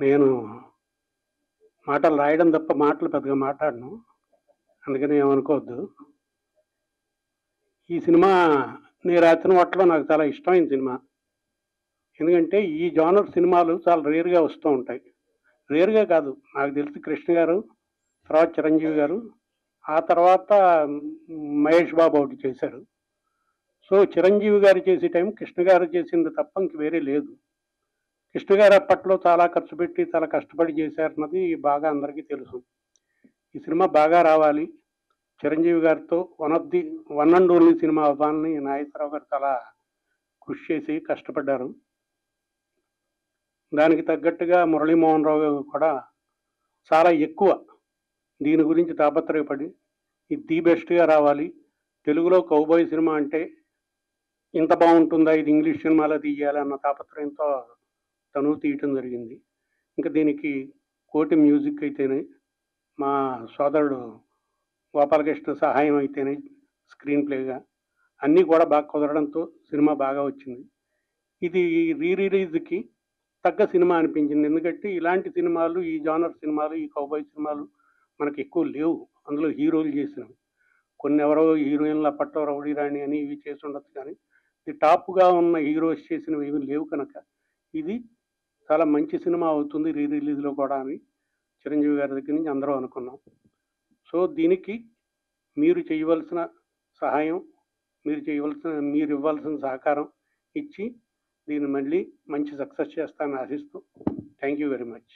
నేను మాటలు రాయడం తప్ప మాటలు పెద్దగా మాట్లాడను. అందుకని ఏమనుకోవద్దు. ఈ సినిమా 'నీ రాత్రి వాటలో' నాకు చాలా ఇష్టమైన సినిమా. ఎందుకంటే ఈ జానర్ సినిమాలు చాలా రేర్‌గా వస్తూ ఉంటాయి. రేర్‌గా కాదు, నాకు తెలిసి కృష్ణ గారు, తర్వాత చిరంజీవి గారు, ఆ తర్వాత మహేష్ బాబు ఒకటి చేశారు. సో, చిరంజీవి గారు చేసే టైం కృష్ణ గారు చేసింది తప్ప ఇంక వేరే లేదు. కృష్ణ గారు అప్పట్లో చాలా ఖర్చు పెట్టి, చాలా కష్టపడి చేశారన్నది బాగా అందరికీ తెలుసు. ఈ సినిమా బాగా రావాలి, చిరంజీవి గారితో వన్ అండ్ ఓన్లీ సినిమా అవ్వాలని నాగేశ్వరరావు గారు చాలా కృషి చేసి కష్టపడ్డారు. దానికి తగ్గట్టుగా మురళీమోహన్ రావు గారు కూడా చాలా ఎక్కువ దీని గురించి తాపత్రయపడి ఇది ది బెస్ట్‌గా రావాలి. తెలుగులో కౌబాయ్ సినిమా అంటే ఇంత బావుంటుందా, ఇది ఇంగ్లీష్ సినిమాలో తీయాలన్న తాపత్రయంతో తను తీయటం జరిగింది. ఇంకా దీనికి కోటి మ్యూజిక్ అయితేనే, మా సోదరుడు గోపాలకృష్ణ సహాయం అయితేనే స్క్రీన్ ప్లేగా అన్నీ కూడా బాగా కుదరడంతో సినిమా బాగా వచ్చింది. ఇది రిలీజ్‌కి తగ్గ సినిమా అనిపించింది. ఎందుకంటే ఇలాంటి సినిమాలు, ఈ జానర్ సినిమాలు, ఈ కౌబాయ్ సినిమాలు మనకి ఎక్కువ లేవు. అందులో హీరోలు చేసినవి. కొన్ని ఎవరో హీరోయిన్లు అప్పట్లో రౌడీ రాణి అని ఇవి చేసి ఉండొచ్చు, కానీ ఈ టాప్‌గా ఉన్న హీరోస్ చేసినవి ఏమి లేవు కనుక ఇది చాలా మంచి సినిమా అవుతుంది రిలీజ్‌లో కూడా అని చిరంజీవి గారి దగ్గర నుంచి అందరూ అనుకున్నాం. సో, దీనికి మీరు చేయవలసిన సహాయం, మీరు ఇవ్వాల్సిన సహకారం ఇచ్చి దీన్ని మళ్ళీ మంచి సక్సెస్ చేస్తానని ఆశిస్తూ థ్యాంక్ యూ వెరీ మచ్.